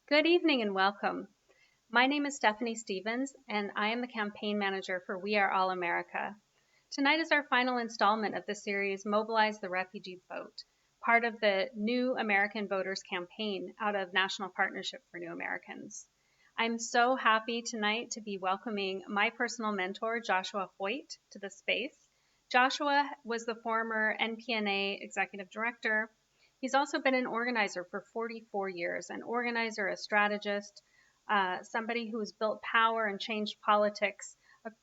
Good evening and welcome. My name is Stephanie Stevens, and I am the campaign manager for We Are All America. Tonight is our final installment of the series Mobilize the Refugee Vote, part of the New American Voters campaign out of National Partnership for New Americans. I'm so happy tonight to be welcoming my personal mentor, Joshua Hoyt, to the space. Joshua was the former NPNA executive director. He's also been an organizer for 44 years, an organizer, a strategist, somebody who's built power and changed politics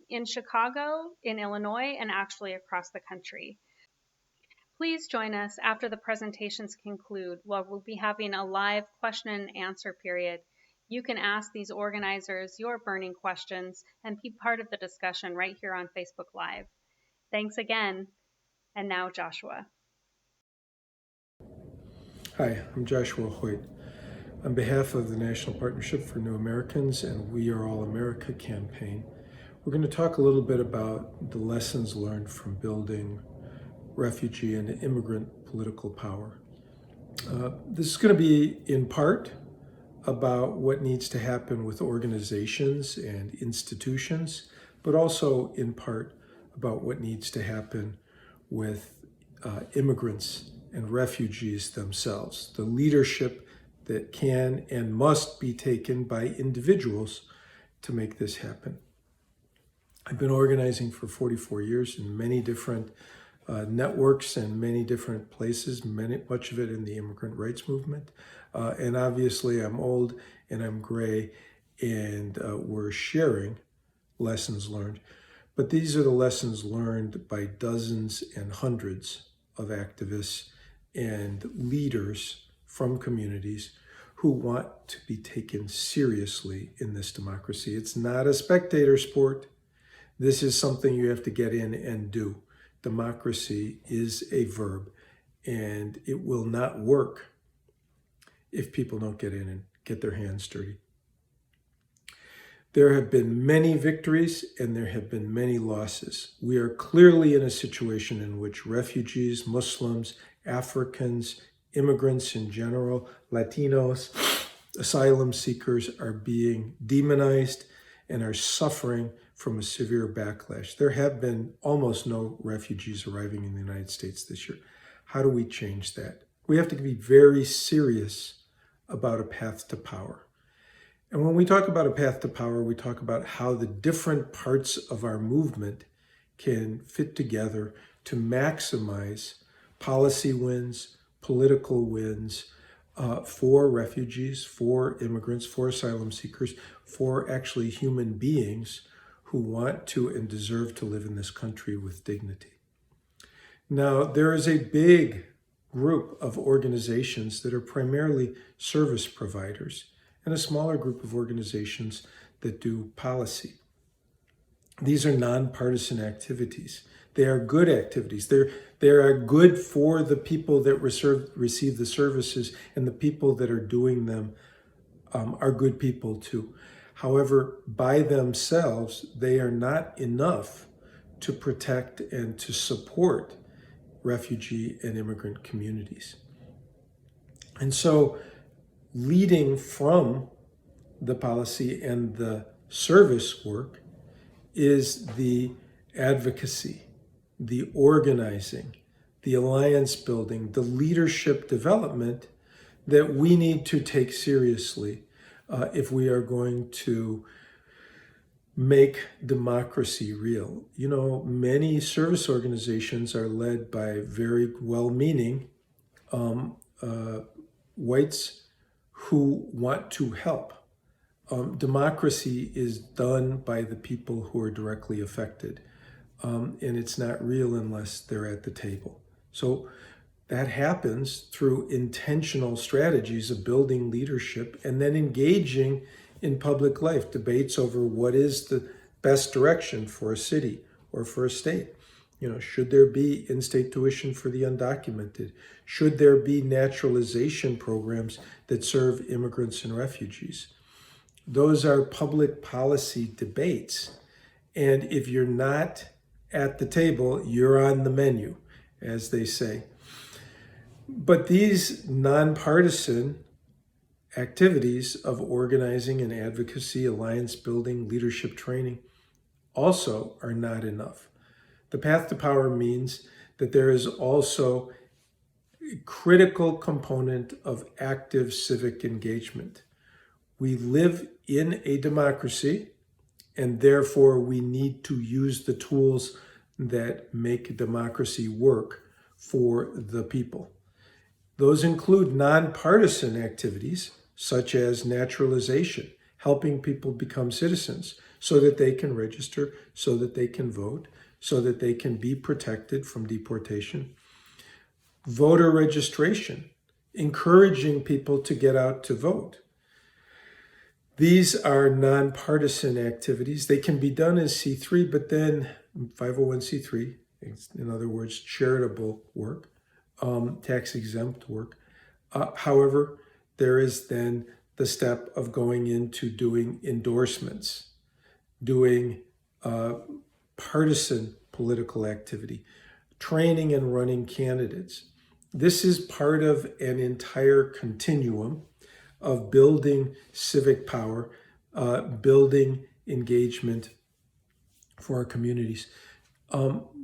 in Chicago, in Illinois, and actually across the country. Please join us after the presentations conclude, where we'll be having a live question and answer period. You can ask these organizers your burning questions and be part of the discussion right here on Facebook Live. Thanks again. And now, Joshua. Hi, I'm Joshua Hoyt. On behalf of the National Partnership for New Americans and We Are All America campaign, we're going to talk a little bit about the lessons learned from building refugee and immigrant political power. This is going to be in part about what needs to happen with organizations and institutions, but also in part about what needs to happen with immigrants and refugees themselves, the leadership that can and must be taken by individuals to make this happen. I've been organizing for 44 years in many different networks and many different places, much of it in the immigrant rights movement. And obviously I'm old and I'm gray, and we're sharing lessons learned. But these are the lessons learned by dozens and hundreds of activists and leaders from communities who want to be taken seriously in this democracy. It's not a spectator sport. This is something you have to get in and do. Democracy is a verb, and it will not work if people don't get in and get their hands dirty. There have been many victories and there have been many losses. We are clearly in a situation in which refugees, Muslims, Africans, immigrants in general, Latinos, asylum seekers are being demonized and are suffering from a severe backlash. There have been almost no refugees arriving in the United States this year. How do we change that? We have to be very serious about a path to power. And when we talk about a path to power, we talk about how the different parts of our movement can fit together to maximize policy wins, political wins for refugees, for immigrants, for asylum seekers, for actually human beings who want to and deserve to live in this country with dignity. Now, there is a big group of organizations that are primarily service providers and a smaller group of organizations that do policy. These are nonpartisan activities. They are good activities. They are good for the people that receive the services, and the people that are doing them are good people too. However, by themselves, they are not enough to protect and to support refugee and immigrant communities. And so, leading from the policy and the service work is the advocacy, the organizing, the alliance building, the leadership development that we need to take seriously if we are going to make democracy real. You know, many service organizations are led by very well-meaning whites who want to help. Democracy is done by the people who are directly affected, and it's not real unless they're at the table. So that happens through intentional strategies of building leadership and then engaging in public life, debates over what is the best direction for a city or for a state. You know, should there be in-state tuition for the undocumented? Should there be naturalization programs that serve immigrants and refugees? Those are public policy debates. And if you're not at the table, you're on the menu, as they say. But these nonpartisan activities of organizing and advocacy, alliance building, leadership training also are not enough. The path to power means that there is also a critical component of active civic engagement. We live in a democracy, and therefore we need to use the tools that make democracy work for the people. Those include nonpartisan activities such as naturalization, helping people become citizens so that they can register, so that they can vote, so that they can be protected from deportation. Voter registration, encouraging people to get out to vote. These are nonpartisan activities. They can be done as C3, but then 501c3, in other words, charitable work, tax-exempt work. However, there is then the step of going into doing endorsements, doing partisan political activity, training and running candidates. This is part of an entire continuum of building civic power, building engagement for our communities.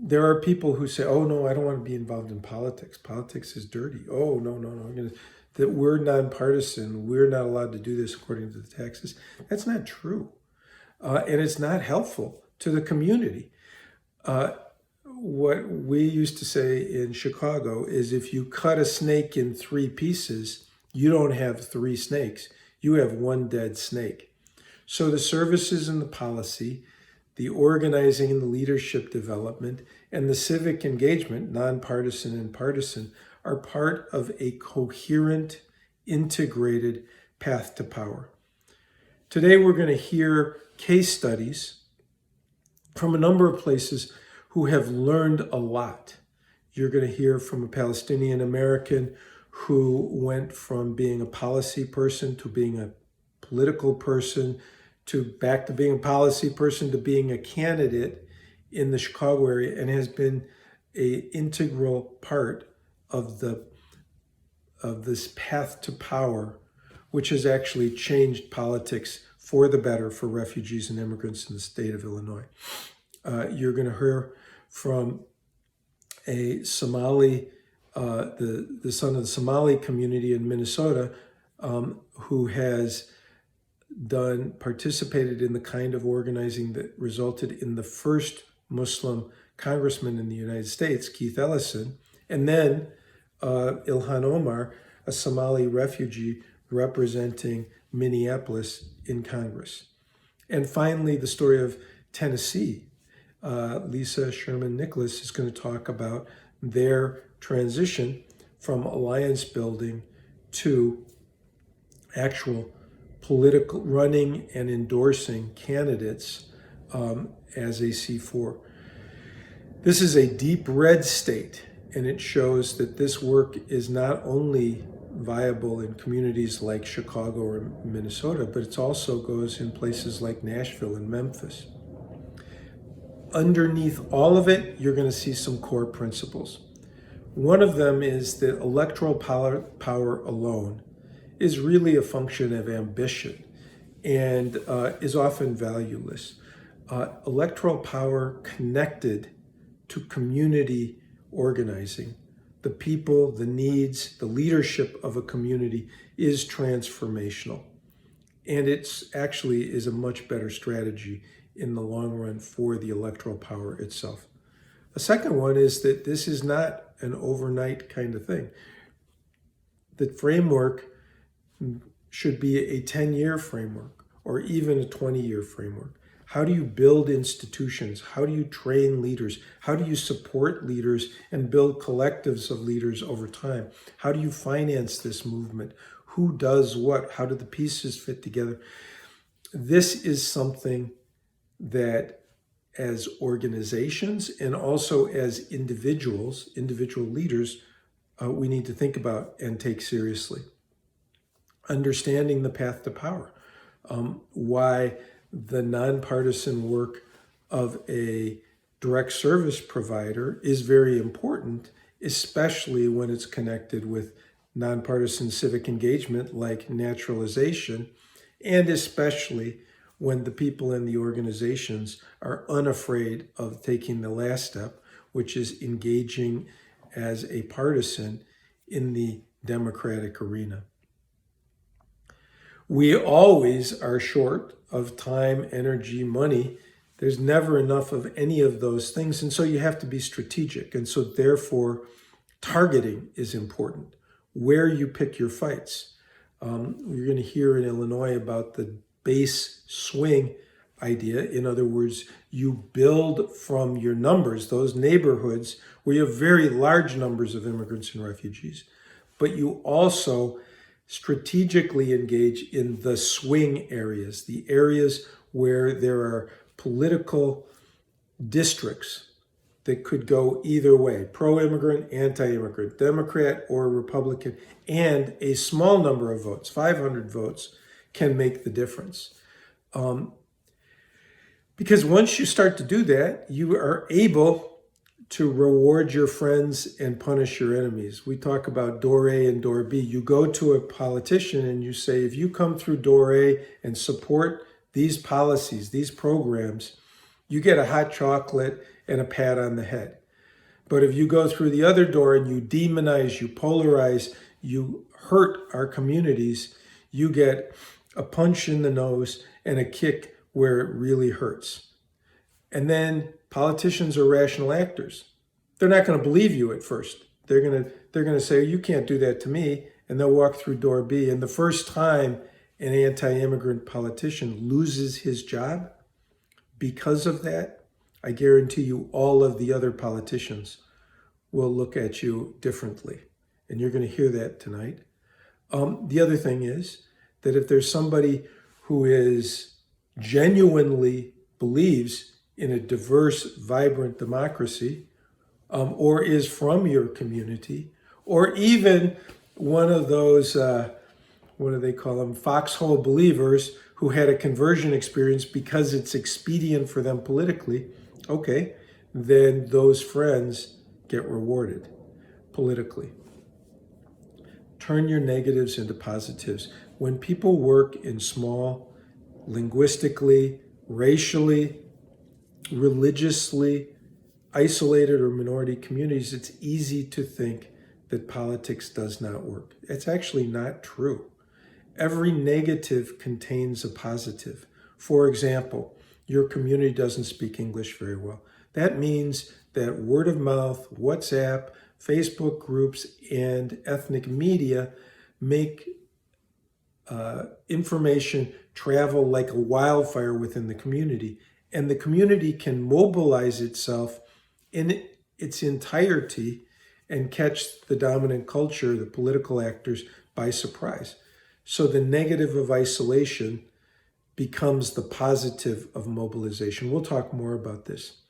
There are people who say, oh, no, I don't want to be involved in politics. Politics is dirty. Oh, no. That we're nonpartisan. We're not allowed to do this according to the taxes. That's not true. And it's not helpful to the community. What we used to say in Chicago is if you cut a snake in 3 pieces, you don't have 3 snakes. You have 1 dead snake. So the services and the policy, the organizing and the leadership development, and the civic engagement, nonpartisan and partisan, are part of a coherent, integrated path to power. Today we're going to hear case studies from a number of places who have learned a lot. You're going to hear from a Palestinian American who went from being a policy person to being a political person to back to being a policy person to being a candidate in the Chicago area, and has been an integral part of this path to power, which has actually changed politics for the better for refugees and immigrants in the state of Illinois. You're going to hear from a Somali, the son of the Somali community in Minnesota, who has participated in the kind of organizing that resulted in the first Muslim congressman in the United States, Keith Ellison, and then Ilhan Omar, a Somali refugee representing Minneapolis in Congress. And finally, the story of Tennessee. Lisa Sherman Nicholas is going to talk about their transition from alliance building to actual political running and endorsing candidates as a C4. This is a deep red state, and it shows that this work is not only viable in communities like Chicago or Minnesota, but it also goes in places like Nashville and Memphis. Underneath all of it, you're going to see some core principles. One of them is that electoral power alone is really a function of ambition and is often valueless. Electoral power connected to community organizing, the people, the needs, the leadership of a community is transformational. And it's actually is a much better strategy in the long run for the electoral power itself. A second one is that this is not an overnight kind of thing. The framework should be a 10-year framework or even a 20-year framework. How do you build institutions? How do you train leaders? How do you support leaders and build collectives of leaders over time? How do you finance this movement? Who does what? How do the pieces fit together? This is something that as organizations and also as individual leaders, we need to think about and take seriously. Understanding the path to power, why the nonpartisan work of a direct service provider is very important, especially when it's connected with nonpartisan civic engagement like naturalization, and especially when the people in the organizations are unafraid of taking the last step, which is engaging as a partisan in the democratic arena. We always are short of time, energy, money. There's never enough of any of those things. And so you have to be strategic. And so, therefore, targeting is important. Where you pick your fights. You're going to hear in Illinois about the base swing idea. In other words, you build from your numbers, those neighborhoods where you have very large numbers of immigrants and refugees, but you also strategically engage in the swing areas, the areas where there are political districts that could go either way, pro-immigrant, anti-immigrant, Democrat or Republican, and a small number of votes, 500 votes, can make the difference. Because once you start to do that, you are able to reward your friends and punish your enemies. We talk about door A and door B. You go to a politician and you say, if you come through door A and support these policies, these programs, you get a hot chocolate and a pat on the head. But if you go through the other door and you demonize, you polarize, you hurt our communities, you get a punch in the nose and a kick where it really hurts. And then politicians are rational actors. They're not going to believe you at first. They're going to say, you can't do that to me. And they'll walk through door B. And the first time an anti-immigrant politician loses his job because of that, I guarantee you all of the other politicians will look at you differently. And you're going to hear that tonight. The other thing is that if there's somebody who is genuinely believes in a diverse, vibrant democracy, or is from your community, or even one of those, what do they call them, foxhole believers who had a conversion experience because it's expedient for them politically, okay, then those friends get rewarded politically. Turn your negatives into positives. When people work in small, linguistically, racially, religiously isolated or minority communities, it's easy to think that politics does not work. It's actually not true. Every negative contains a positive. For example, your community doesn't speak English very well. That means that word of mouth, WhatsApp, Facebook groups, and ethnic media make information travel like a wildfire within the community. And the community can mobilize itself in its entirety and catch the dominant culture, the political actors, by surprise. So the negative of isolation becomes the positive of mobilization. We'll talk more about this.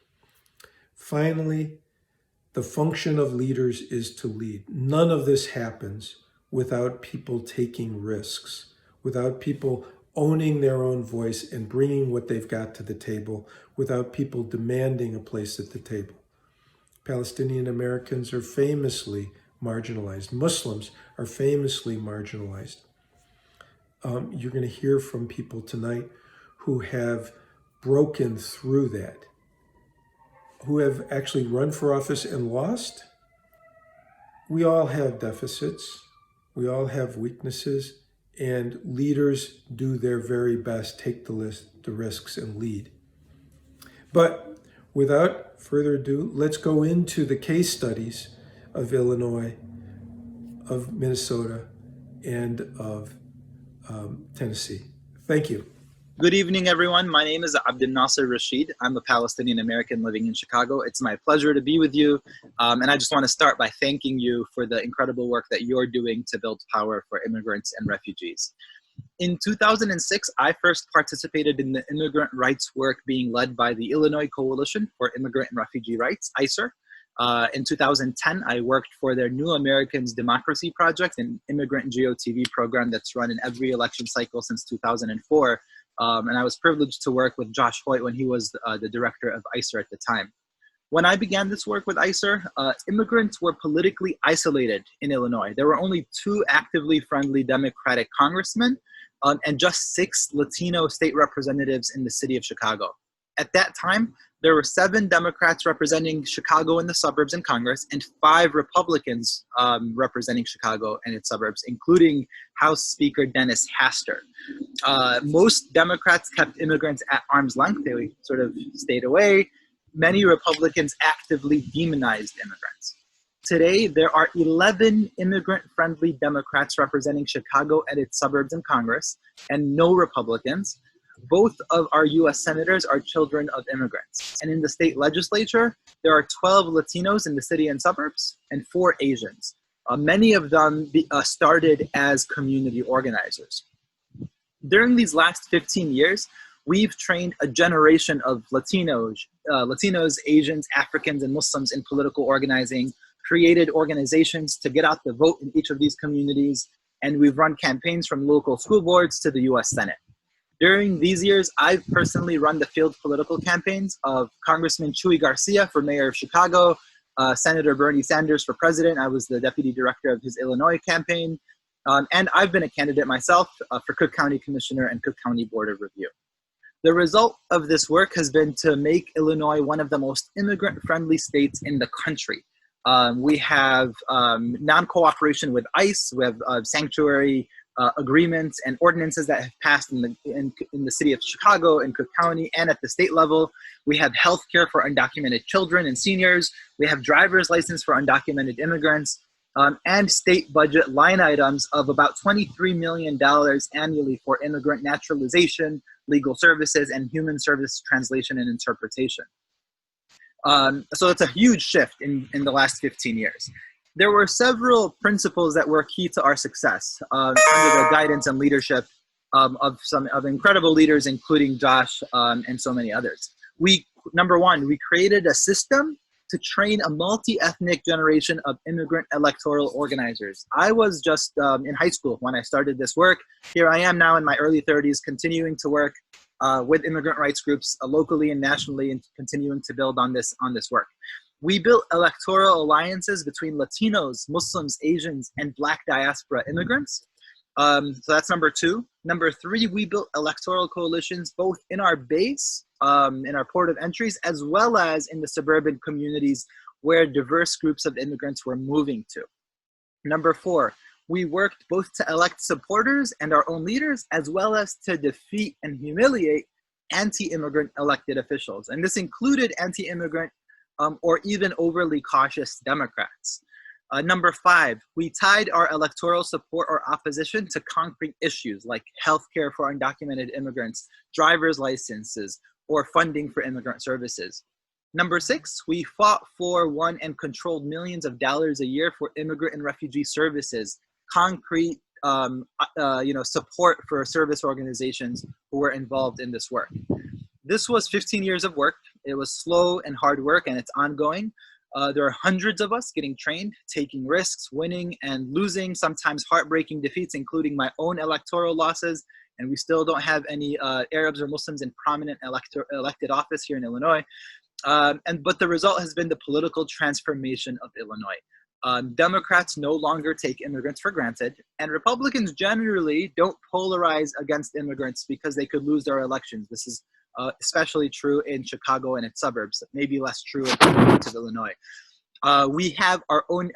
Finally, the function of leaders is to lead. None of this happens without people taking risks, without people owning their own voice and bringing what they've got to the table, without people demanding a place at the table. Palestinian Americans are famously marginalized. Muslims are famously marginalized. You're going to hear from people tonight who have broken through that, who have actually run for office and lost. We all have deficits. We all have weaknesses. And leaders do their very best, take the risks, and lead. But without further ado, let's go into the case studies of Illinois, of Minnesota, and of Tennessee. Thank you. Good evening, everyone. My name is Abdel Nasser Rashid. I'm a Palestinian American living in Chicago. It's my pleasure to be with you. And I just want to start by thanking you for the incredible work that you're doing to build power for immigrants and refugees. In 2006, I first participated in the immigrant rights work being led by the Illinois Coalition for Immigrant and Refugee Rights, ICER. In 2010, I worked for their New Americans Democracy Project, an immigrant GOTV program that's run in every election cycle since 2004. And I was privileged to work with Josh Hoyt when he was the director of ICER at the time. When I began this work with ICER, immigrants were politically isolated in Illinois. There were only 2 actively friendly Democratic congressmen and just 6 Latino state representatives in the city of Chicago. At that time, there were 7 Democrats representing Chicago and the suburbs in Congress and 5 Republicans representing Chicago and its suburbs, including House Speaker Dennis Hastert. Most Democrats kept immigrants at arm's length. They sort of stayed away. Many Republicans actively demonized immigrants. Today, there are 11 immigrant-friendly Democrats representing Chicago and its suburbs in Congress, and no Republicans. Both of our U.S. senators are children of immigrants. And in the state legislature, there are 12 Latinos in the city and suburbs and 4 Asians. Many of them started as community organizers. During these last 15 years, we've trained a generation of Latinos, Asians, Africans, and Muslims in political organizing, created organizations to get out the vote in each of these communities, and we've run campaigns from local school boards to the U.S. Senate. During these years, I've personally run the field political campaigns of Congressman Chuy Garcia for mayor of Chicago, Senator Bernie Sanders for president. I was the deputy director of his Illinois campaign. And I've been a candidate myself for Cook County Commissioner and Cook County Board of Review. The result of this work has been to make Illinois one of the most immigrant-friendly states in the country. We have non-cooperation with ICE. We have sanctuary agreements and ordinances that have passed in the city of Chicago and Cook County and at the state level. We have health care for undocumented children and seniors. We have driver's license for undocumented immigrants. And state budget line items of about $23 million annually for immigrant naturalization, legal services, and human service translation and interpretation. So it's a huge shift in the last 15 years. There were several principles that were key to our success under the guidance and leadership of incredible leaders, including Josh and so many others. Number one, we created a system to train a multi-ethnic generation of immigrant electoral organizers. I was just in high school when I started this work. Here I am now in my early 30s, continuing to work with immigrant rights groups locally and nationally, and continuing to build on this work. We built electoral alliances between Latinos, Muslims, Asians, and Black diaspora immigrants. So that's number 2. Number 3, we built electoral coalitions both in our base, in our port of entries, as well as in the suburban communities where diverse groups of immigrants were moving to. Number 4, we worked both to elect supporters and our own leaders, as well as to defeat and humiliate anti-immigrant elected officials. And this included anti-immigrant or even overly cautious Democrats. Number 5, we tied our electoral support or opposition to concrete issues like healthcare for undocumented immigrants, driver's licenses, or funding for immigrant services. Number 6, we fought for, won, and controlled millions of dollars a year for immigrant and refugee services, concrete support for service organizations who were involved in this work. This was 15 years of work. It was slow and hard work, and it's ongoing. There are hundreds of us getting trained, taking risks, winning and losing, sometimes heartbreaking defeats, including my own electoral losses. And we still don't have any Arabs or Muslims in prominent elected office here in Illinois. But the result has been the political transformation of Illinois. Democrats no longer take immigrants for granted, and Republicans generally don't polarize against immigrants because they could lose their elections. This is especially true in Chicago and its suburbs, maybe less true in other parts of Illinois. We have our own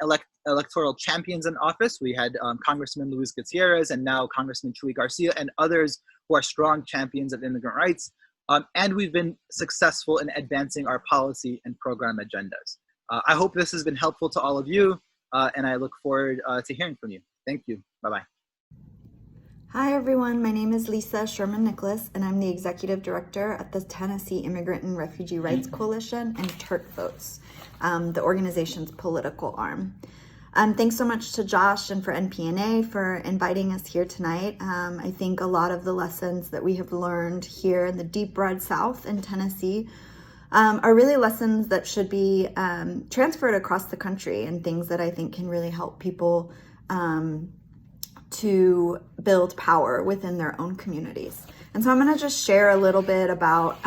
electoral champions in office. We had Congressman Luis Gutierrez and now Congressman Chuy Garcia and others who are strong champions of immigrant rights. And we've been successful in advancing our policy and program agendas. I hope this has been helpful to all of you, and I look forward to hearing from you. Thank you. Bye-bye. Hi everyone, my name is Lisa Sherman-Nicholas, and I'm the Executive Director at the Tennessee Immigrant and Refugee Rights Coalition and Turk Votes, the organization's political arm. Thanks so much to Josh and for NPNA for inviting us here tonight. I think a lot of the lessons that we have learned here in the deep red South in Tennessee are really lessons that should be transferred across the country, and things that I think can really help people to build power within their own communities. And so I'm going to just share a little bit about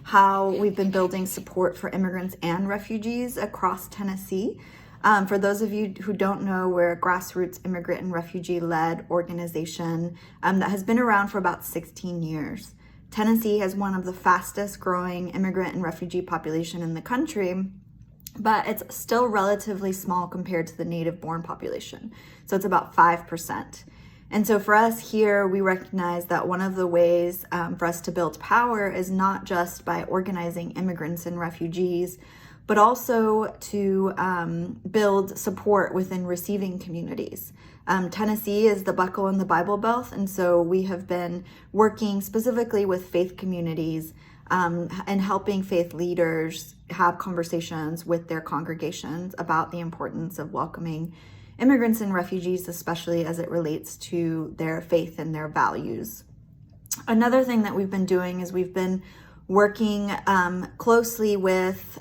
how we've been building support for immigrants and refugees across Tennessee. For those of you who don't know, we're a grassroots immigrant and refugee-led organization that has been around for about 16 years. Tennessee has one of the fastest growing immigrant and refugee population in the country, but it's still relatively small compared to the native-born population. So it's about 5%. And so for us here, we recognize that one of the ways for us to build power is not just by organizing immigrants and refugees, but also to build support within receiving communities. Tennessee is the buckle in the Bible Belt, and so we have been working specifically with faith communities and helping faith leaders have conversations with their congregations about the importance of welcoming immigrants and refugees, especially as it relates to their faith and their values. Another thing that we've been doing is we've been working closely with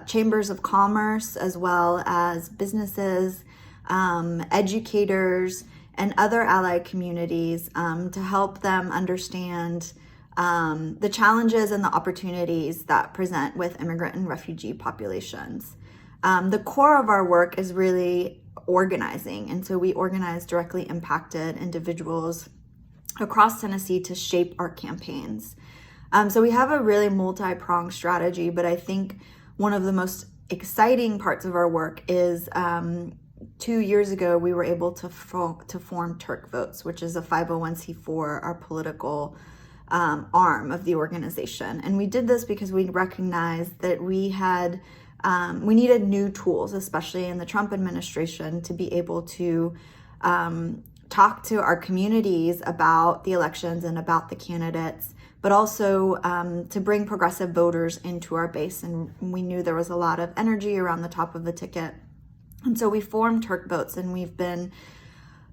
chambers of commerce, as well as businesses, educators, and other allied communities to help them understand the challenges and the opportunities that present with immigrant and refugee populations. The core of our work is really organizing, and so we organize directly impacted individuals across Tennessee to shape our campaigns. So we have a really multi-pronged strategy, but I think one of the most exciting parts of our work is 2 years ago we were able to form Turk Votes, which is a 501c4, our political arm of the organization. And we did this because we recognized that we needed new tools, especially in the Trump administration, to be able to talk to our communities about the elections and about the candidates, but also to bring progressive voters into our base. And we knew there was a lot of energy around the top of the ticket. And so we formed Turk Votes, and we've been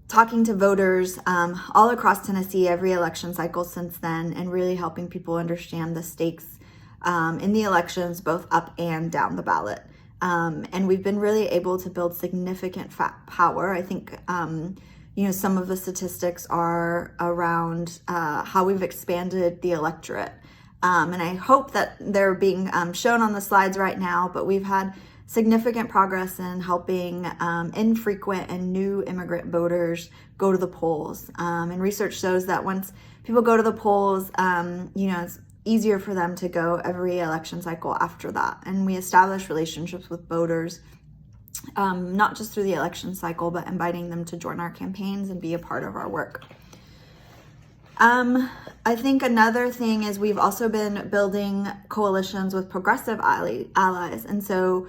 talking to voters all across Tennessee every election cycle since then, and really helping people understand the stakes in the elections, both up and down the ballot. And we've been really able to build significant power. I think, some of the statistics are around how we've expanded the electorate. And I hope that they're being shown on the slides right now, but we've had significant progress in helping infrequent and new immigrant voters go to the polls. And research shows that once people go to the polls, it's easier for them to go every election cycle after that. And we establish relationships with voters, not just through the election cycle, but inviting them to join our campaigns and be a part of our work. I think another thing is we've also been building coalitions with progressive allies. And so,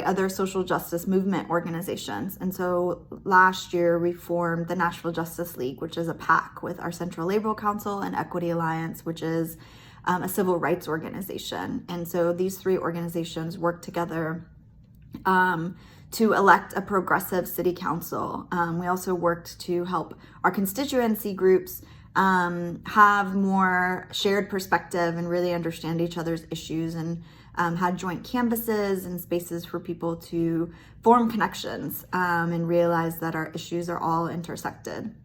other social justice movement organizations. And so last year we formed the Nashville Justice League, which is a PAC with our Central Labor Council, and Equity Alliance, which is a civil rights organization. And so these three organizations work together to elect a progressive city council. We also worked to help our constituency groups have more shared perspective and really understand each other's issues, and had joint canvases and spaces for people to form connections and realize that our issues are all intersected.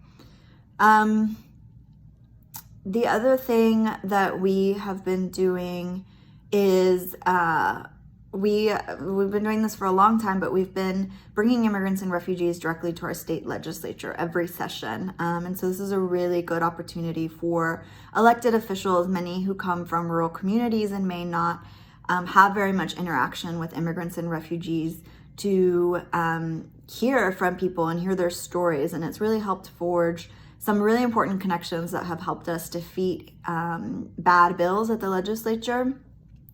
The other thing that we have been doing is we've been doing this for a long time, but we've been bringing immigrants and refugees directly to our state legislature every session. And so this is a really good opportunity for elected officials, many who come from rural communities and may not have very much interaction with immigrants and refugees, to hear from people and hear their stories. And it's really helped forge some really important connections that have helped us defeat bad bills at the legislature,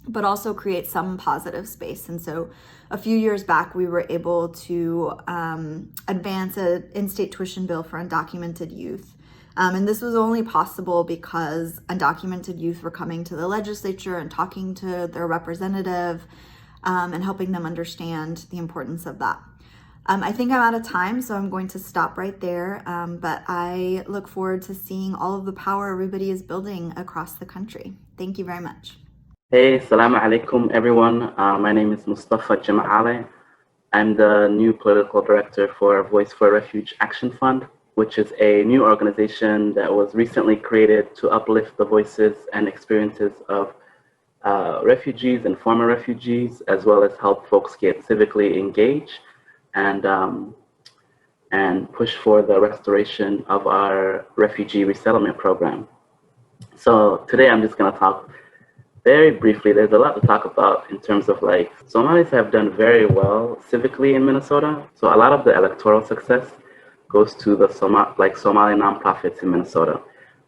but also create some positive space. And so a few years back, we were able to advance an in-state tuition bill for undocumented youth. And this was only possible because undocumented youth were coming to the legislature and talking to their representative and helping them understand the importance of that. I think I'm out of time, so I'm going to stop right there. But I look forward to seeing all of the power everybody is building across the country. Thank you very much. Hey, Assalamu alaikum, everyone. My name is Mustafa Jamali. I'm the new political director for Voice for Refuge Action Fund. which is a new organization that was recently created to uplift the voices and experiences of refugees and former refugees, as well as help folks get civically engaged and push for the restoration of our refugee resettlement program. So today I'm just going to talk very briefly. There's a lot to talk about in terms of like Somalis have done very well civically in Minnesota. So a lot of the electoral success goes to the Somali nonprofits in Minnesota.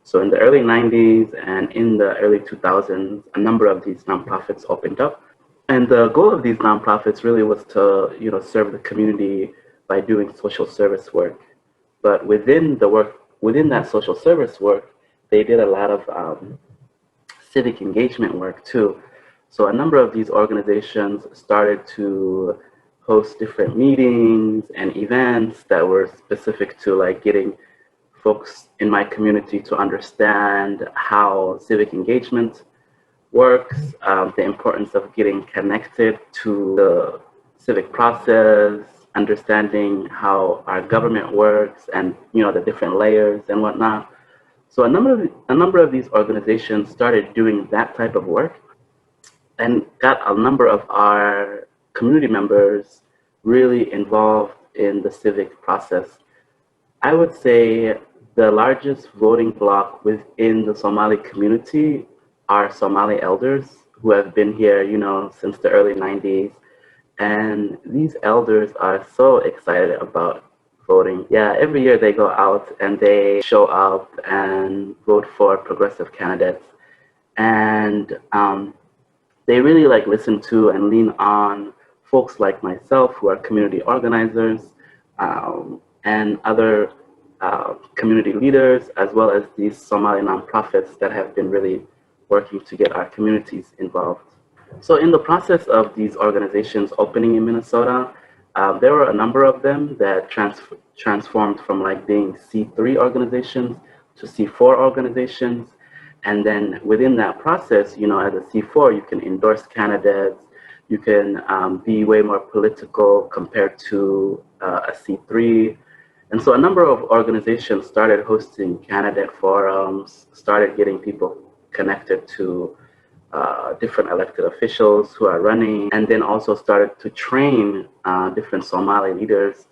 So in the early 90s and in the early 2000s, a number of these nonprofits opened up. And the goal of these nonprofits really was to, serve the community by doing social service work. But within that social service work, they did a lot of civic engagement work too. So a number of these organizations started to host different meetings and events that were specific to like getting folks in my community to understand how civic engagement works, the importance of getting connected to the civic process, understanding how our government works and the different layers and whatnot. So a number of these organizations started doing that type of work and got a number of our community members really involved in the civic process. I would say the largest voting bloc within the Somali community are Somali elders who have been here, since the early 90s. And these elders are so excited about voting. Yeah, every year they go out and they show up and vote for progressive candidates. And they really like listen to and lean on folks like myself who are community organizers and other community leaders, as well as these Somali nonprofits that have been really working to get our communities involved. So in the process of these organizations opening in Minnesota, there were a number of them that transformed from like being C3 organizations to C4 organizations. And then within that process, as a C4, you can endorse candidates, you can be way more political compared to a C3. And so a number of organizations started hosting candidate forums, started getting people connected to different elected officials who are running, and then also started to train different Somali leaders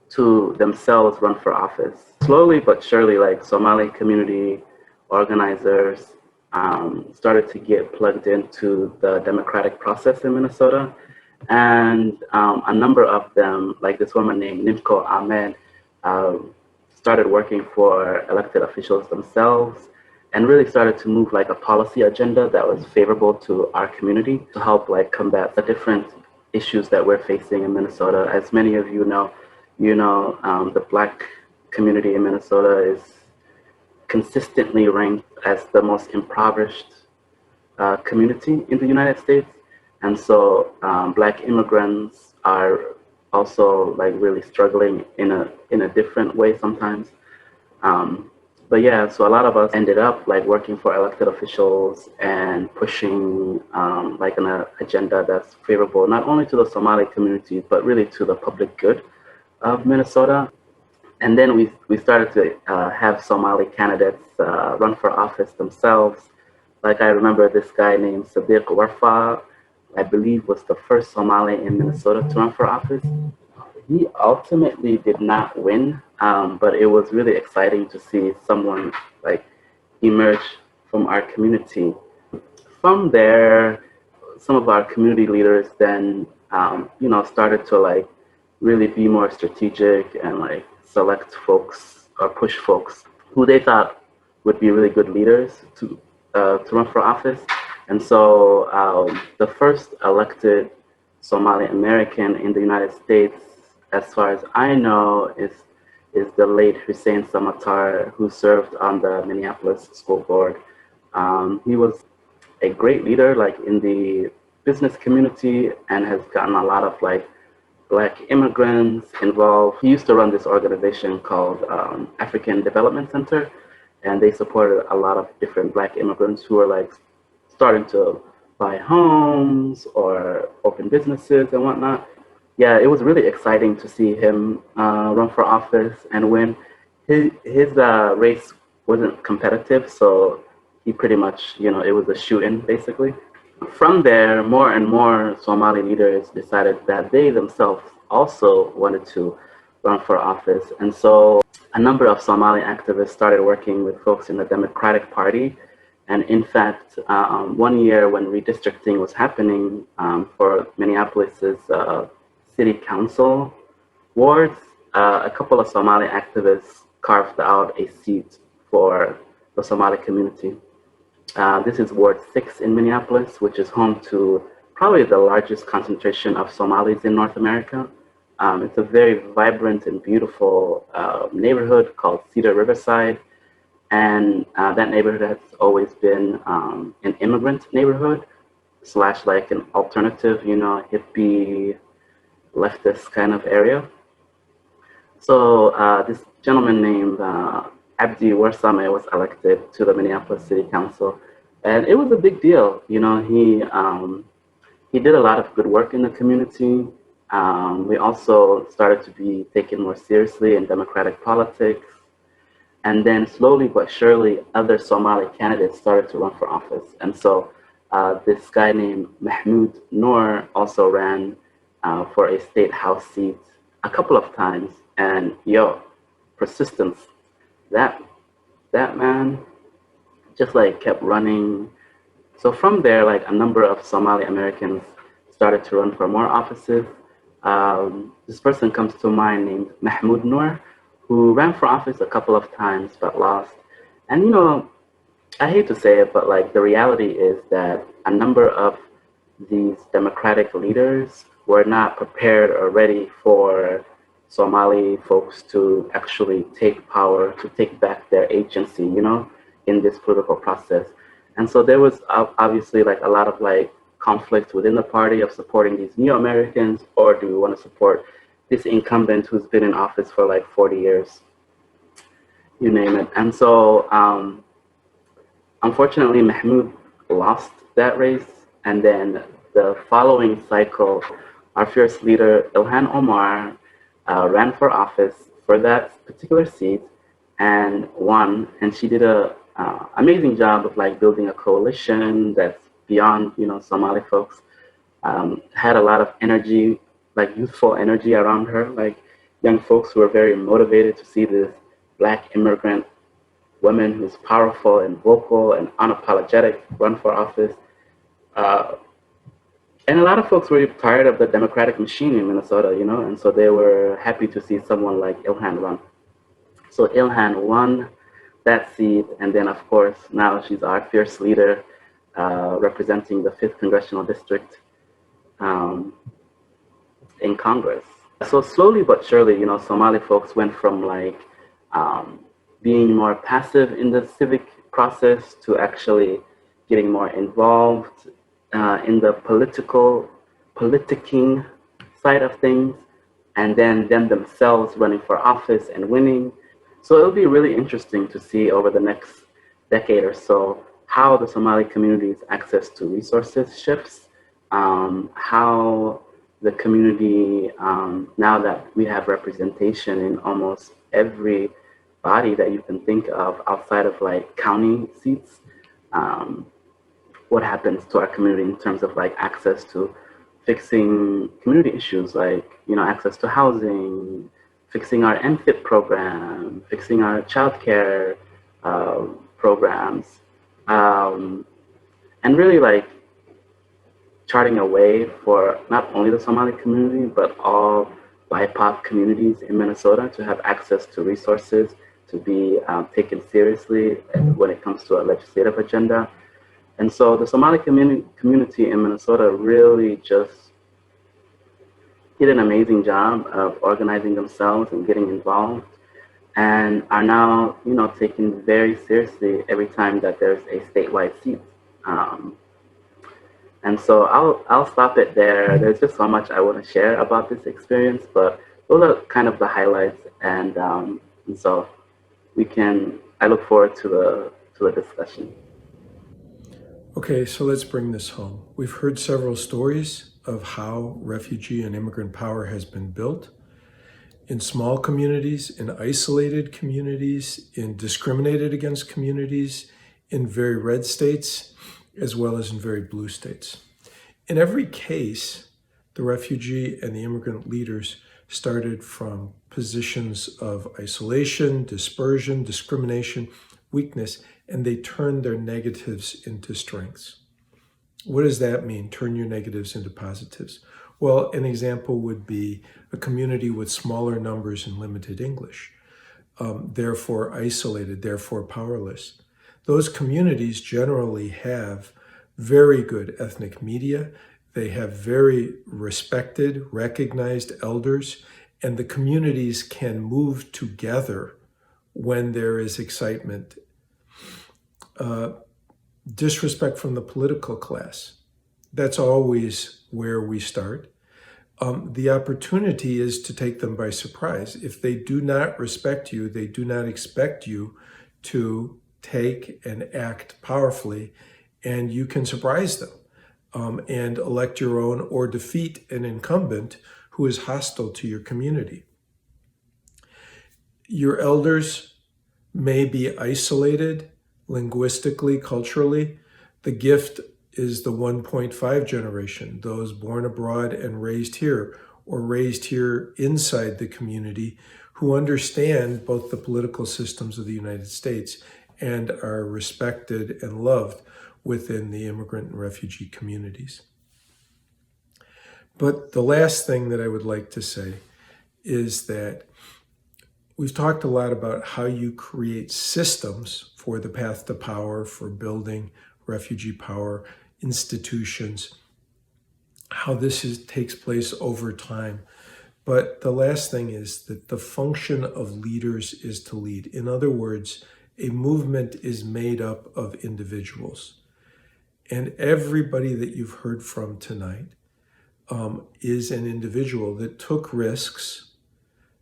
to themselves run for office. Slowly but surely, like Somali community organizers started to get plugged into the democratic process in Minnesota. And a number of them, like this woman named Nimko Ahmed, started working for elected officials themselves and really started to move like a policy agenda that was favorable to our community to help like combat the different issues that we're facing in Minnesota. As many of you know, the Black community in Minnesota is consistently ranked as the most impoverished community in the United States. And so Black immigrants are also like really struggling in a different way sometimes. But yeah, so a lot of us ended up like working for elected officials and pushing like an agenda that's favorable not only to the Somali community, but really to the public good of Minnesota. And then we started to have Somali candidates run for office themselves. Like I remember this guy named Sadiq Warfa, I believe was the first Somali in Minnesota to run for office. He ultimately did not win, but it was really exciting to see someone like emerge from our community. From there, some of our community leaders then, started to like really be more strategic and like select folks or push folks who they thought would be really good leaders to run for office. And so the first elected Somali American in the United States, as far as I know, is the late Hussein Samatar, who served on the Minneapolis School Board. He was a great leader, like in the business community, and has gotten a lot of like Black immigrants involved. He used to run this organization called African Development Center, and they supported a lot of different Black immigrants who were like starting to buy homes or open businesses and whatnot. yeah, it was really exciting to see him run for office and win. His race wasn't competitive, so he pretty much, it was a shoot-in basically. From there, more and more Somali leaders decided that they themselves also wanted to run for office. And so a number of Somali activists started working with folks in the Democratic Party. And in fact, one year when redistricting was happening for Minneapolis's city council wards, a couple of Somali activists carved out a seat for the Somali community. This is Ward 6 in Minneapolis, which is home to probably the largest concentration of Somalis in North America. It's a very vibrant and beautiful neighborhood called Cedar Riverside. And that neighborhood has always been an immigrant neighborhood slash like an alternative, hippie, leftist kind of area. So this gentleman named Abdi Warsame was elected to the Minneapolis City Council, and it was a big deal. He did a lot of good work in the community. We also started to be taken more seriously in democratic politics, and then slowly but surely, other Somali candidates started to run for office. And so this guy named Mahmoud Noor also ran for a state house seat a couple of times, and persistence. That man just like kept running. So from there, like a number of Somali Americans started to run for more offices. This person comes to mind named Mahmoud Noor, who ran for office a couple of times but lost. And I hate to say it, but like the reality is that a number of these democratic leaders were not prepared or ready for Somali folks to actually take power, to take back their agency, in this political process. And so there was obviously like a lot of like conflict within the party of supporting these new Americans, or do we want to support this incumbent who's been in office for like 40 years, you name it. And so unfortunately, Mahmoud lost that race. And then the following cycle, our fierce leader, Ilhan Omar, ran for office for that particular seat and won. And she did a amazing job of like building a coalition that's beyond, Somali folks. Had a lot of energy, like youthful energy around her, like young folks who were very motivated to see this Black immigrant woman who's powerful and vocal and unapologetic run for office. And a lot of folks were tired of the Democratic machine in Minnesota, and so they were happy to see someone like Ilhan run. So Ilhan won that seat, and then of course now she's our fierce leader, representing the 5th Congressional District in Congress. So slowly but surely, Somali folks went from like being more passive in the civic process to actually getting more involved in the politicking side of things, and then them themselves running for office and winning. So it'll be really interesting to see over the next decade or so how the Somali community's access to resources shifts, how the community, now that we have representation in almost every body that you can think of outside of like county seats, what happens to our community in terms of like access to fixing community issues like, access to housing, fixing our MFIT program, fixing our childcare programs, and really like charting a way for not only the Somali community, but all BIPOC communities in Minnesota to have access to resources, to be taken seriously when it comes to a legislative agenda. And so the Somali community in Minnesota really just did an amazing job of organizing themselves and getting involved, and are now, taken very seriously every time that there's a statewide seat. And so I'll stop it there. There's just so much I want to share about this experience, but those are kind of the highlights, and so I look forward to a discussion. Okay, so let's bring this home. We've heard several stories of how refugee and immigrant power has been built in small communities, in isolated communities, in discriminated against communities, in very red states, as well as in very blue states. In every case, the refugee and the immigrant leaders started from positions of isolation, dispersion, discrimination, weakness, and they turned their negatives into strengths. What does that mean, turn your negatives into positives? Well, an example would be a community with smaller numbers and limited English, therefore isolated, therefore powerless. Those communities generally have very good ethnic media. They have very respected, recognized elders, and the communities can move together when there is excitement. Disrespect from the political class. That's always where we start. The opportunity is to take them by surprise. If they do not respect you, they do not expect you to take and act powerfully, and you can surprise them and elect your own or defeat an incumbent who is hostile to your community. Your elders may be isolated linguistically, culturally. The gift is the 1.5 generation, those born abroad and raised here, or raised here inside the community, who understand both the political systems of the United States and are respected and loved within the immigrant and refugee communities. But the last thing that I would like to say is that we've talked a lot about how you create systems for the path to power, for building refugee power, institutions, how takes place over time. But the last thing is that the function of leaders is to lead. In other words, a movement is made up of individuals. And everybody that you've heard from tonight is an individual that took risks,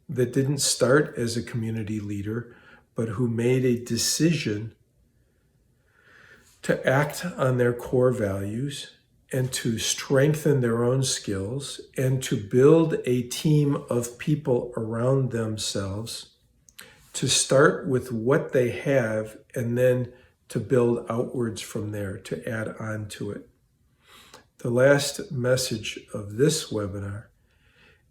that didn't start as a community leader, but who made a decision to act on their core values and to strengthen their own skills and to build a team of people around themselves, to start with what they have and then to build outwards from there, to add on to it. The last message of this webinar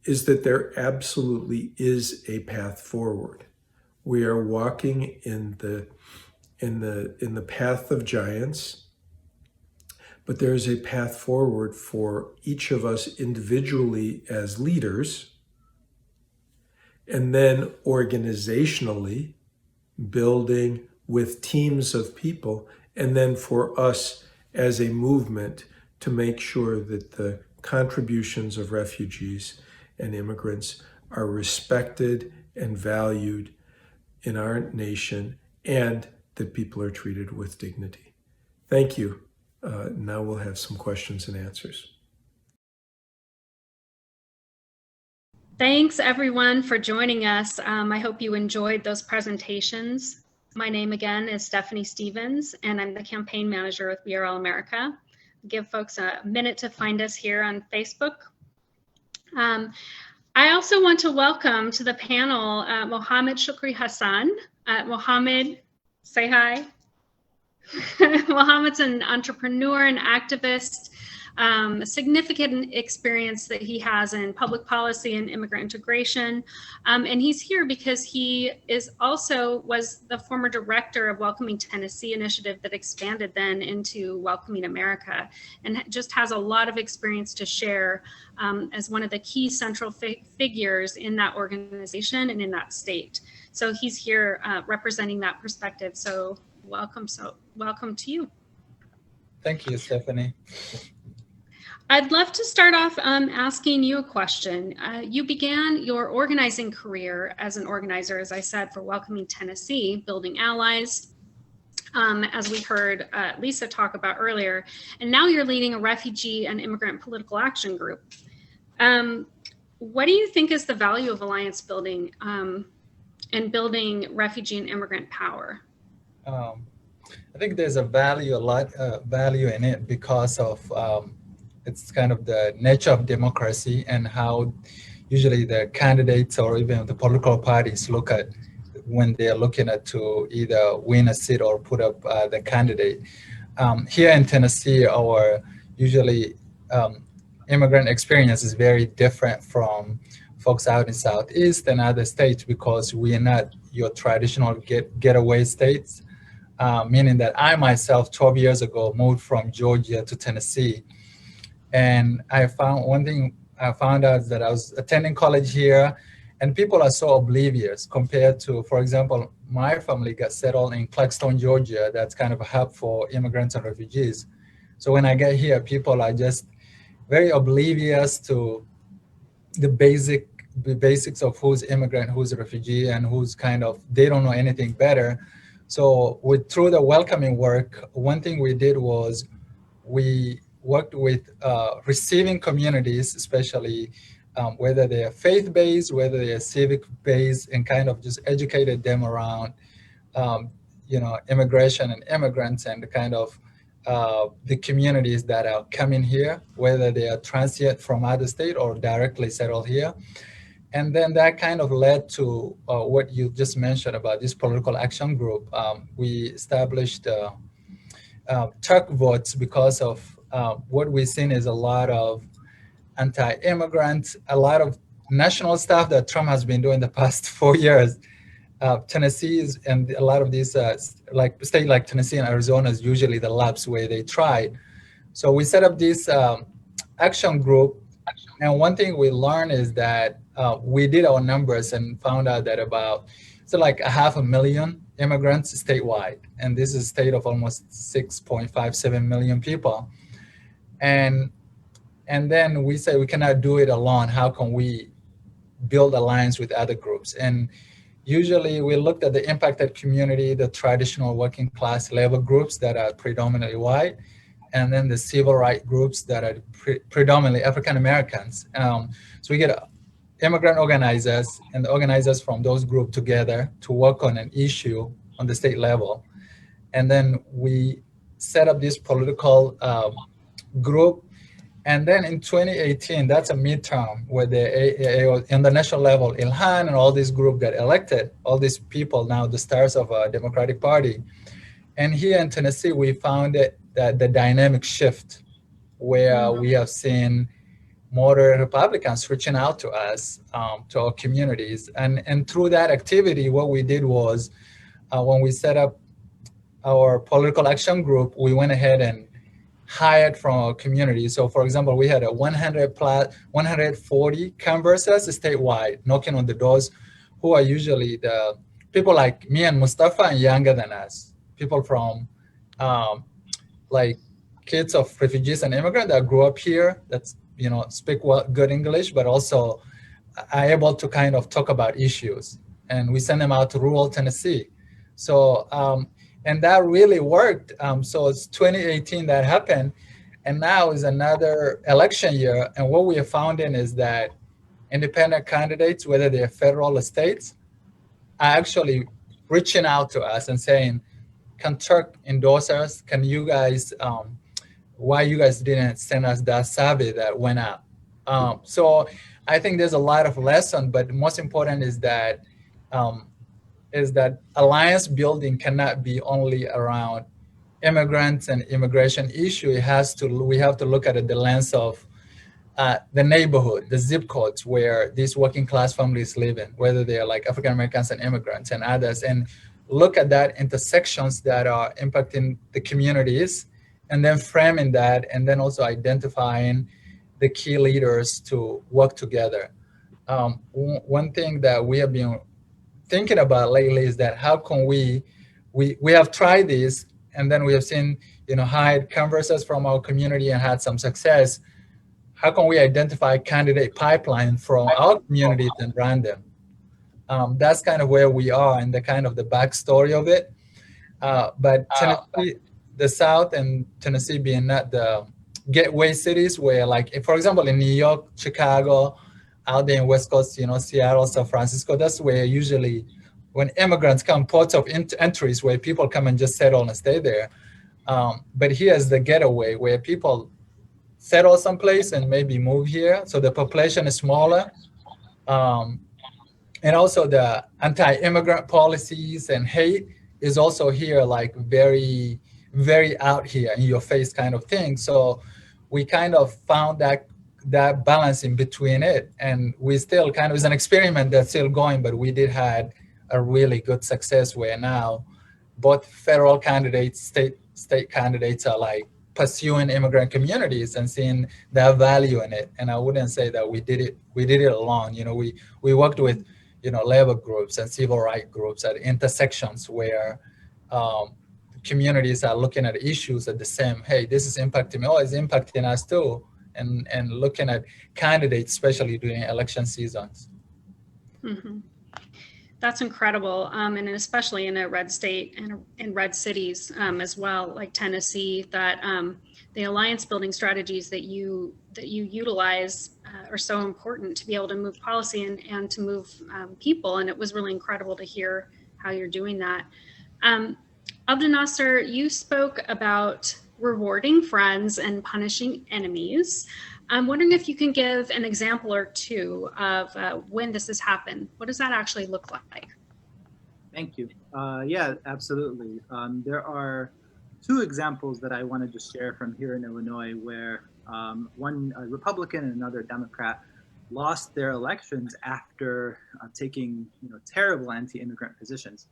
is that there absolutely is a path forward. We are walking in the path of giants, but there is a path forward for each of us individually as leaders, and then organizationally building with teams of people, and then for us as a movement to make sure that the contributions of refugees and immigrants are respected and valued in our nation, and that people are treated with dignity. Thank you. Now we'll have some questions and answers. Thanks everyone for joining us. I hope you enjoyed those presentations. My name again is Stephanie Stevens, and I'm the campaign manager with We Are All America. Give folks a minute to find us here on Facebook. I also want to welcome to the panel Mohammed Shukri Hassan. Mohammed, say hi. Mohammed's an entrepreneur and activist, a significant experience that he has in public policy and immigrant integration. And he's here because he was the former director of Welcoming Tennessee initiative that expanded then into Welcoming America, and just has a lot of experience to share as one of the key central figures in that organization and in that state. So he's here representing that perspective. So welcome to you. Thank you, Stephanie. I'd love to start off asking you a question. You began your organizing career as an organizer, as I said, for Welcoming Tennessee, building allies, as we heard Lisa talk about earlier, and now you're leading a refugee and immigrant political action group. What do you think is the value of alliance building and building refugee and immigrant power? I think there's a lot of value in it because of it's kind of the nature of democracy and how usually the candidates or even the political parties look at when they're looking at to either win a seat or put up the candidate. Here in Tennessee, our usually immigrant experience is very different from folks out in Southeast and other states because we are not your traditional getaway states, meaning that I myself 12 years ago moved from Georgia to Tennessee. And I found one thing I found out is that I was attending college here and people are so oblivious compared to, for example, my family got settled in Clarkston, Georgia. That's kind of a hub for immigrants and refugees. So when I get here, people are just very oblivious to the basics of who's immigrant, who's a refugee, and who's kind of, they don't know anything better. So through the welcoming work, one thing we did was we worked with receiving communities, especially whether they're faith-based, whether they're civic-based, and kind of just educated them around, immigration and immigrants and the kind of the communities that are coming here, whether they are transient from other state or directly settled here. And then that kind of led to what you just mentioned about this political action group. We established Turk votes because of what we've seen is a lot of anti-immigrants, a lot of national stuff that Trump has been doing the past 4 years. Tennessee and a lot of these like state like Tennessee and Arizona is usually the labs where they tried. So we set up this action group, and one thing we learned is that we did our numbers and found out that about like 500,000 immigrants statewide, and this is a state of almost 6.57 million people. And then we say we cannot do it alone. How can we build alliance with other groups? And usually we looked at the impacted community, the traditional working class labor groups that are predominantly white, and then the civil rights groups that are predominantly African Americans. So we get immigrant organizers and the organizers from those groups together to work on an issue on the state level. And then we set up this political group. And then in 2018, that's a midterm where in the national level, Ilhan and all this group got elected, all these people now the stars of a Democratic Party. And here in Tennessee, we found that the dynamic shift where we have seen moderate Republicans reaching out to us, to our communities. And through that activity, what we did was when we set up our political action group, we went ahead and hired from our community. So for example, we had 140 canvassers statewide knocking on the doors, who are usually the people like me and Mustafa and younger than us, people from like kids of refugees and immigrants that grew up here, that's speak good English, but also are able to kind of talk about issues. And we send them out to rural Tennessee. So, and that really worked. So it's 2018 that happened. And now is another election year. And what we are finding is that independent candidates, whether they're federal or states, are actually reaching out to us and saying, can Turk endorse us? Can you guys, why you guys didn't send us that survey that went out? So I think there's a lot of lessons, but most important is that alliance building cannot be only around immigrants and immigration issue. We have to look at it the lens of the neighborhood, the zip codes where these working class families live in, whether they're like African Americans and immigrants and others, and look at that intersections that are impacting the communities, and then framing that, and then also identifying the key leaders to work together. One thing that we have been thinking about lately is that how can we have tried this, and then we have seen, hired canvassers from our community and had some success. How can we identify candidate pipeline from our communities and run them? That's kind of where we are and the kind of the backstory of it. But Tennessee, the South and Tennessee being not the gateway cities where, like, for example, in New York, Chicago, out there in West Coast, Seattle, San Francisco, that's where usually when immigrants come, ports of entries where people come and just settle and stay there. But here's the getaway where people settle someplace and maybe move here. So the population is smaller. And also the anti-immigrant policies and hate is also here, like very, very out here in your face kind of thing. So we kind of found that balance in between it. And we still kind of, it's an experiment that's still going, but we did had a really good success where now both federal candidates, state candidates are like pursuing immigrant communities and seeing their value in it. And I wouldn't say that we did it alone. You know, we worked with, you know, labor groups and civil rights groups at intersections where communities are looking at issues at the same, hey, this is impacting me, oh, it's impacting us too. And looking at candidates, especially during election seasons. Mm-hmm. That's incredible, and especially in a red state and in red cities as well, like Tennessee. That the alliance building strategies that you utilize are so important to be able to move policy and to move people. And it was really incredible to hear how you're doing that. Abdel Nasser, you spoke about rewarding friends and punishing enemies. I'm wondering if you can give an example or two of when this has happened. What does that actually look like? Thank you. Yeah, absolutely. There are two examples that I wanted to share from here in Illinois where one Republican and another Democrat lost their elections after taking terrible anti-immigrant positions.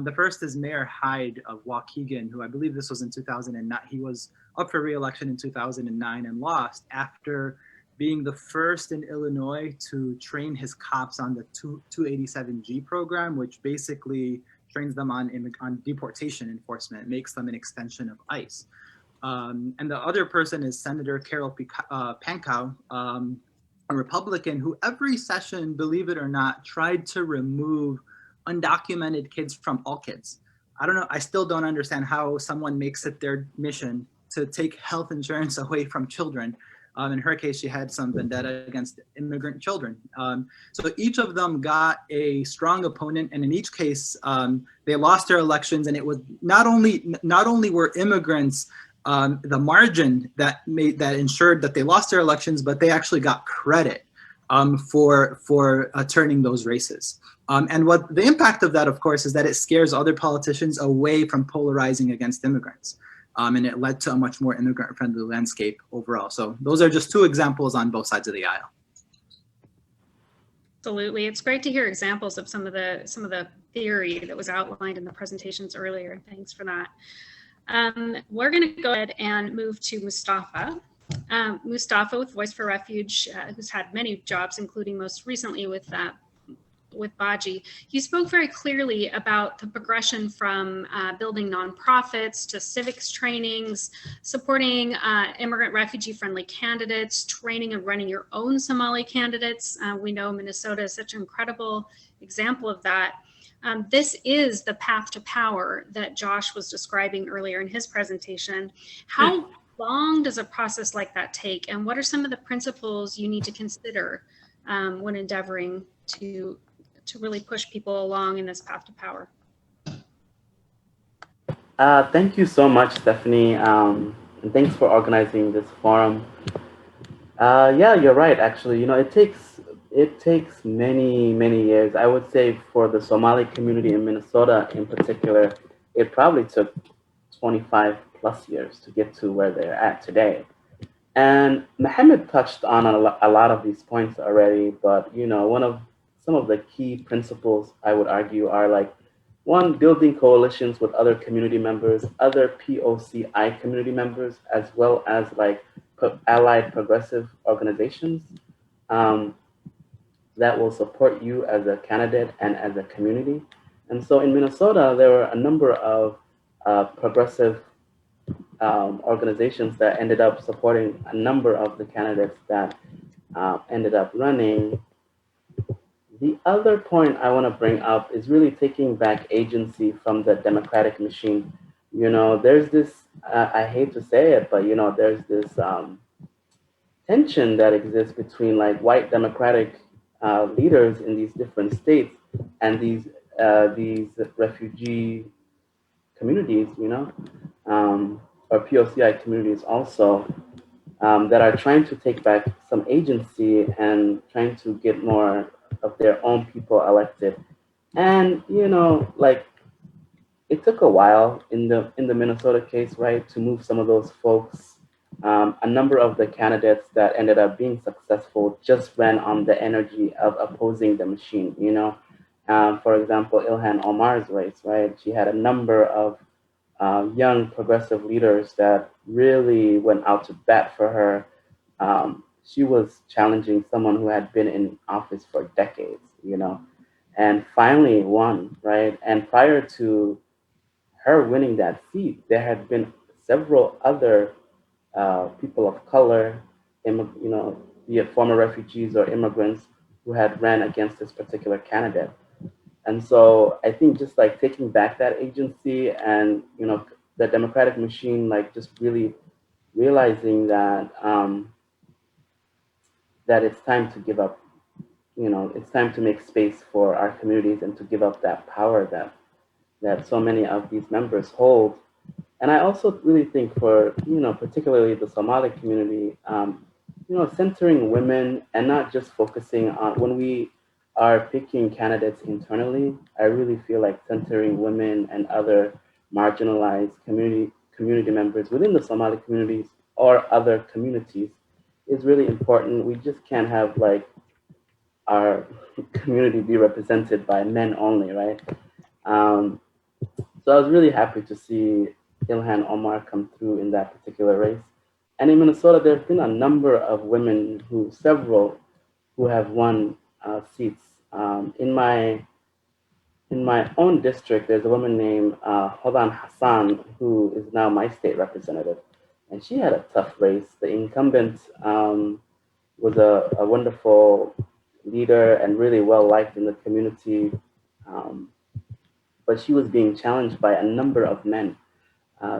The first is Mayor Hyde of Waukegan, who I believe this was in 2009. He was up for re-election in 2009 and lost after being the first in Illinois to train his cops on the 287G program, which basically trains them on deportation enforcement. It makes them an extension of ICE. And the other person is Senator Carol Pankow, a Republican who every session, believe it or not, tried to remove undocumented kids from all kids. I don't know. I still don't understand how someone makes it their mission to take health insurance away from children. In her case, she had some vendetta against immigrant children. So each of them got a strong opponent, and in each case, they lost their elections. And it was not only were immigrants the margin that ensured that they lost their elections, but they actually got credit for turning those races. And what the impact of that, of course, is that it scares other politicians away from polarizing against immigrants. And it led to a much more immigrant-friendly landscape overall. So those are just two examples on both sides of the aisle. Absolutely, it's great to hear examples of some of the theory that was outlined in the presentations earlier. Thanks for that. We're going to go ahead and move to Mustafa. Mustafa with Voice for Refuge, who's had many jobs, including most recently with Baji. You spoke very clearly about the progression from building nonprofits to civics trainings, supporting immigrant refugee-friendly candidates, training and running your own Somali candidates. We know Minnesota is such an incredible example of that. This is the path to power that Josh was describing earlier in his presentation. How long does a process like that take, and what are some of the principles you need to consider when endeavoring to really push people along in this path to power? Thank you so much, Stephanie, and thanks for organizing this forum. Yeah, you're right. Actually, it takes many years. I would say for the Somali community in Minnesota, in particular, it probably took 25 plus years to get to where they're at today. And Mohammed touched on a lot of these points already, but some of the key principles I would argue are like, one, building coalitions with other community members, other POCI community members, as well as like allied progressive organizations that will support you as a candidate and as a community. And so in Minnesota, there were a number of progressive organizations that ended up supporting a number of the candidates that ended up running. The other point I want to bring up is really taking back agency from the democratic machine. There's this, I hate to say it, but there's this tension that exists between like white democratic leaders in these different states and these refugee communities, or POCI communities also. that are trying to take back some agency and trying to get more of their own people elected. And like it took a while in the Minnesota case, right, to move some of those folks. A number of the candidates that ended up being successful just ran on the energy of opposing the machine. For example, Ilhan Omar's race, right? She had a number of young progressive leaders that really went out to bat for her. She was challenging someone who had been in office for decades, and finally won, right? And prior to her winning that seat, there had been several other people of color, be it former refugees or immigrants, who had ran against this particular candidate. And so I think just like taking back that agency and, the democratic machine, like just really realizing that that it's time to give up, it's time to make space for our communities and to give up that power that so many of these members hold. And I also really think for, particularly the Somali community, centering women and not just focusing on when we are picking candidates internally, I really feel like centering women and other marginalized community members within the Somali communities or other communities is really important. We just can't have like our community be represented by men only, right? Um, so I was really happy to see Ilhan Omar come through in that particular race. And in Minnesota, there have been a number of women several who have won seats. In my own district, there's a woman named Hodan Hassan who is now my state representative, and she had a tough race. The incumbent was a wonderful leader and really well liked in the community, um, but she was being challenged by a number of men,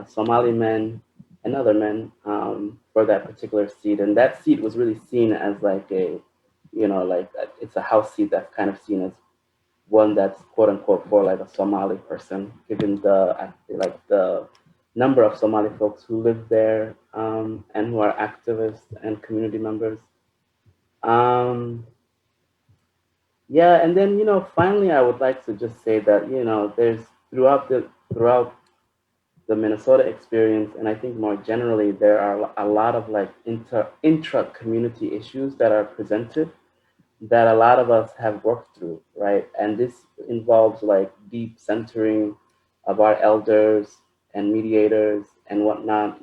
Somali men and other men, for that particular seat. And that seat was really seen as like it's a house seat that's kind of seen as one that's quote unquote for like a Somali person, given the number of Somali folks who live there, and who are activists and community members. Um, yeah, and then finally, I would like to just say that there's throughout the Minnesota experience, and I think more generally, there are a lot of like intra community issues that are presented that a lot of us have worked through, right? And this involves like deep centering of our elders and mediators and whatnot,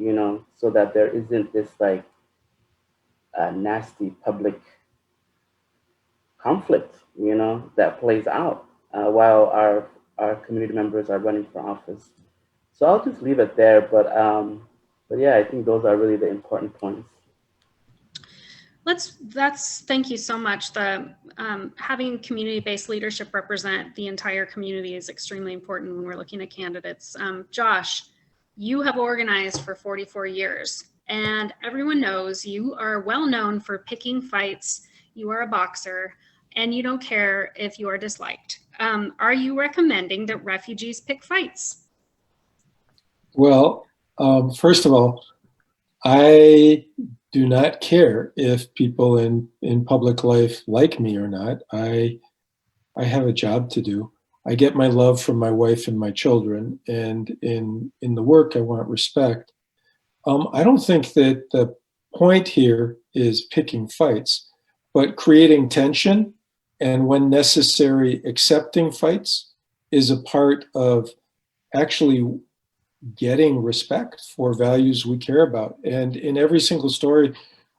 so that there isn't this like nasty public conflict, that plays out while our community members are running for office. So I'll just leave it there, but yeah, I think those are really the important points. Thank you so much. The having community-based leadership represent the entire community is extremely important when we're looking at candidates. Josh, you have organized for 44 years, and everyone knows you are well known for picking fights. You are a boxer, and you don't care if you are disliked. Are you recommending that refugees pick fights? Well, first of all, I do not care if people in public life like me or not. I have a job to do. I get my love from my wife and my children, and in the work, I want respect. I don't think that the point here is picking fights, but creating tension, and when necessary, accepting fights is a part of actually getting respect for values we care about. And in every single story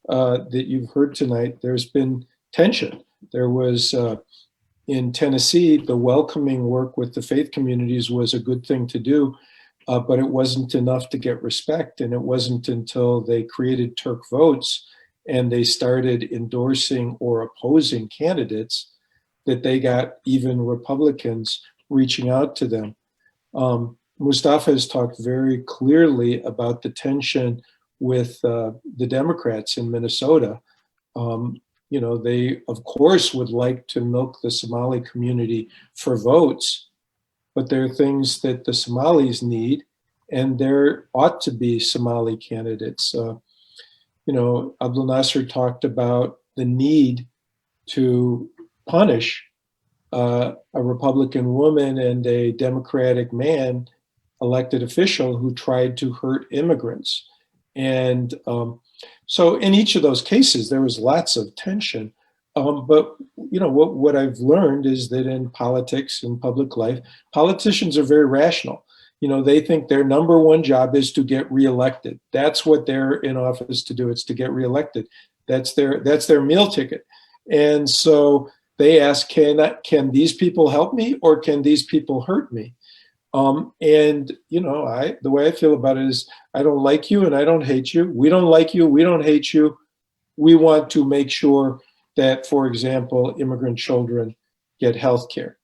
that you've heard tonight, there's been tension. There was in Tennessee, the welcoming work with the faith communities was a good thing to do, but it wasn't enough to get respect. And it wasn't until they created Turk votes and they started endorsing or opposing candidates that they got even Republicans reaching out to them. Mustafa has talked very clearly about the tension with the Democrats in Minnesota. They, of course, would like to milk the Somali community for votes, but there are things that the Somalis need, and there ought to be Somali candidates. Abdel Nasser talked about the need to punish a Republican woman and a Democratic man, elected official, who tried to hurt immigrants. And so in each of those cases, there was lots of tension. But what I've learned is that in politics and public life, politicians are very rational. They think their number one job is to get reelected. That's what they're in office to do. It's to get reelected. That's their meal ticket. And so they ask, can these people help me, or can these people hurt me? And the way I feel about it is, I don't like you and I don't hate you. We don't like you. We don't hate you. We want to make sure that, for example, immigrant children get health care.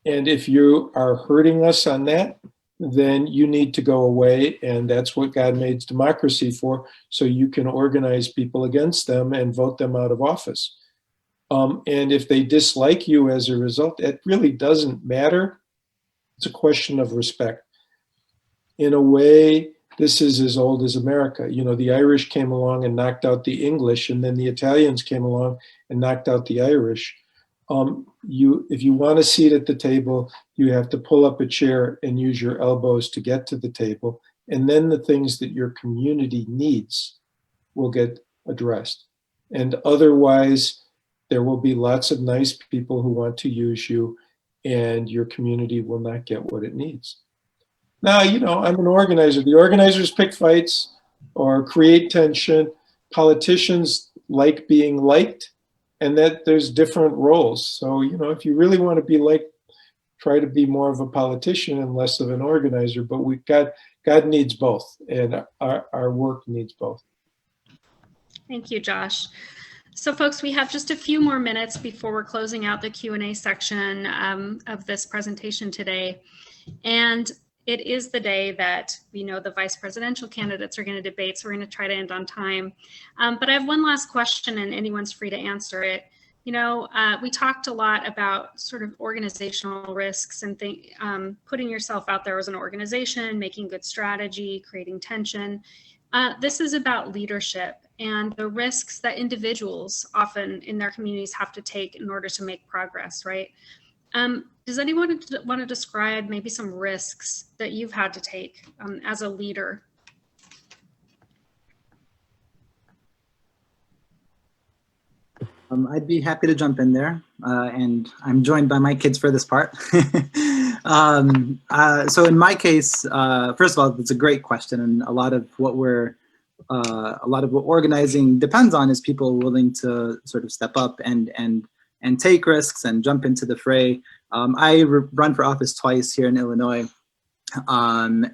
And if you are hurting us on that, then you need to go away. And that's what God made democracy for, so you can organize people against them and vote them out of office. And if they dislike you as a result, it really doesn't matter. It's a question of respect. In a way, this is as old as America. The Irish came along and knocked out the English, and then the Italians came along and knocked out the Irish. If you want a seat at the table, you have to pull up a chair and use your elbows to get to the table. And then the things that your community needs will get addressed. And otherwise, there will be lots of nice people who want to use you, and your community will not get what it needs. Now, I'm an organizer. The organizers pick fights or create tension. Politicians like being liked, and that there's different roles. So, if you really want to be liked, try to be more of a politician and less of an organizer. But God needs both, and our work needs both. Thank you, Josh. So folks, we have just a few more minutes before we're closing out the Q&A section of this presentation today. And it is the day that we know the vice presidential candidates are going to debate, so we're going to try to end on time. But I have one last question, and anyone's free to answer it. We talked a lot about sort of organizational risks and putting yourself out there as an organization, making good strategy, creating tension. This is about leadership and the risks that individuals often in their communities have to take in order to make progress, right? Does anyone want to describe maybe some risks that you've had to take as a leader? I'd be happy to jump in there, and I'm joined by my kids for this part. So in my case, first of all, it's a great question, and a lot of what organizing depends on is people willing to sort of step up and take risks and jump into the fray. I run for office twice here in Illinois, and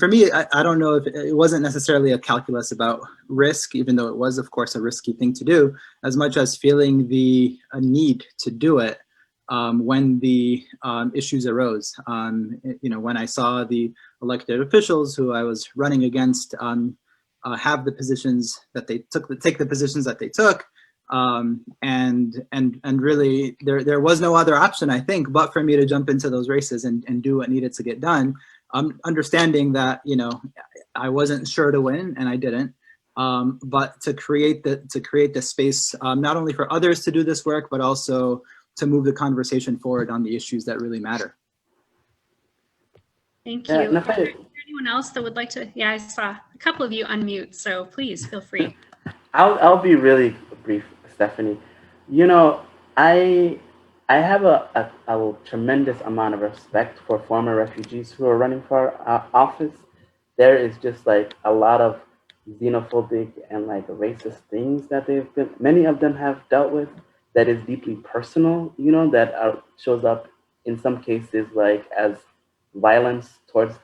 for me, I don't know if it wasn't necessarily a calculus about risk, even though it was, of course, a risky thing to do, as much as feeling a need to do it when the issues arose. When I saw the elected officials who I was running against have the positions that they took, take the positions that they took, and really there was no other option, I think, but for me to jump into those races and do what needed to get done. Understanding that I wasn't sure to win, and I didn't, but to create the space not only for others to do this work, but also to move the conversation forward on the issues that really matter. Thank you. Is there anyone else that would like to? Yeah, I saw a couple of you unmute, so please feel free. I'll be really brief, Stephanie. I have a tremendous amount of respect for former refugees who are running for office. There is just like a lot of xenophobic and like racist things that many of them have dealt with that is deeply personal, that shows up in some cases like as violence towards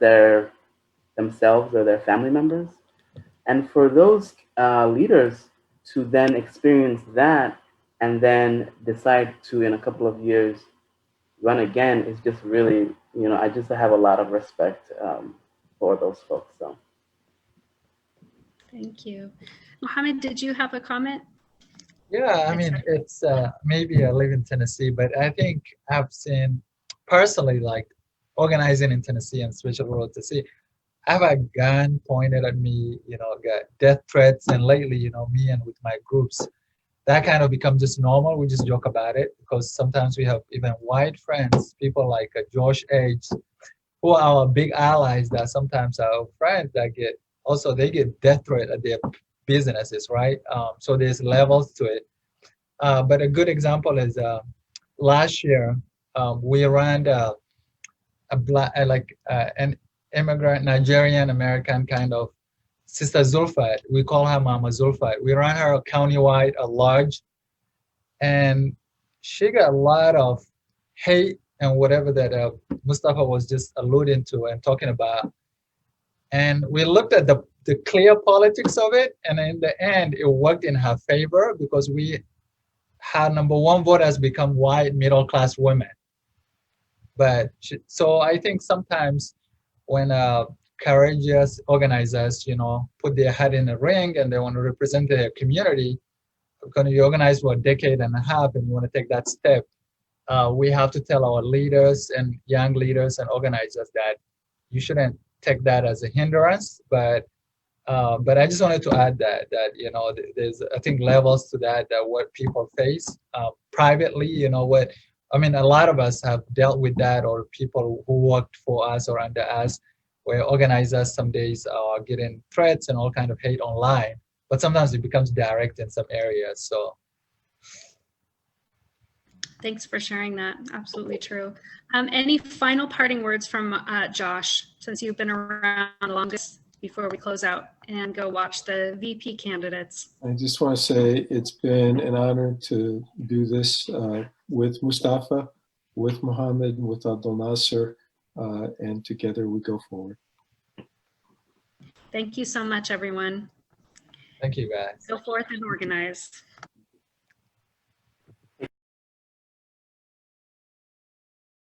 themselves or their family members. And for those leaders to then experience that and then decide to, in a couple of years, run again is just really, I just have a lot of respect for those folks. So. Thank you. Mohammed, did you have a comment? Yeah, I mean, it's maybe I live in Tennessee, but I think I've seen personally, like organizing in Tennessee and especially rural Tennessee, have a gun pointed at me, got death threats, and lately, me and with my groups, that kind of becomes just normal. We just joke about it because sometimes we have even white friends, people like Josh H, who are our big allies that sometimes our friends that they get death threat at their businesses, right? So there's levels to it. But a good example is last year we ran an immigrant Nigerian American kind of Sister Zulfat. We call her Mama Zulfat. We ran her countywide, a large, and she got a lot of hate and whatever that Mustafa was just alluding to and talking about. And we looked at the clear politics of it, and in the end, it worked in her favor because her number one vote has become white middle class women. So I think sometimes when courageous organizers, put their head in the ring and they want to represent their community, because you organize for a decade and a half and you want to take that step, we have to tell our leaders and young leaders and organizers that you shouldn't take that as a hindrance. But I just wanted to add that there's, I think, levels to that what people face privately. A lot of us have dealt with that, or people who worked for us or under us, where organizers some days are getting threats and all kind of hate online, but sometimes it becomes direct in some areas. So thanks for sharing that. Absolutely true. Any final parting words from Josh, since you've been around the longest, before we close out and go watch the VP candidates? I just want to say it's been an honor to do this with Mustafa, with Mohammed, with Abdel Nasser, and together we go forward. Thank you so much, everyone. thank you, guys. Go forth and organize.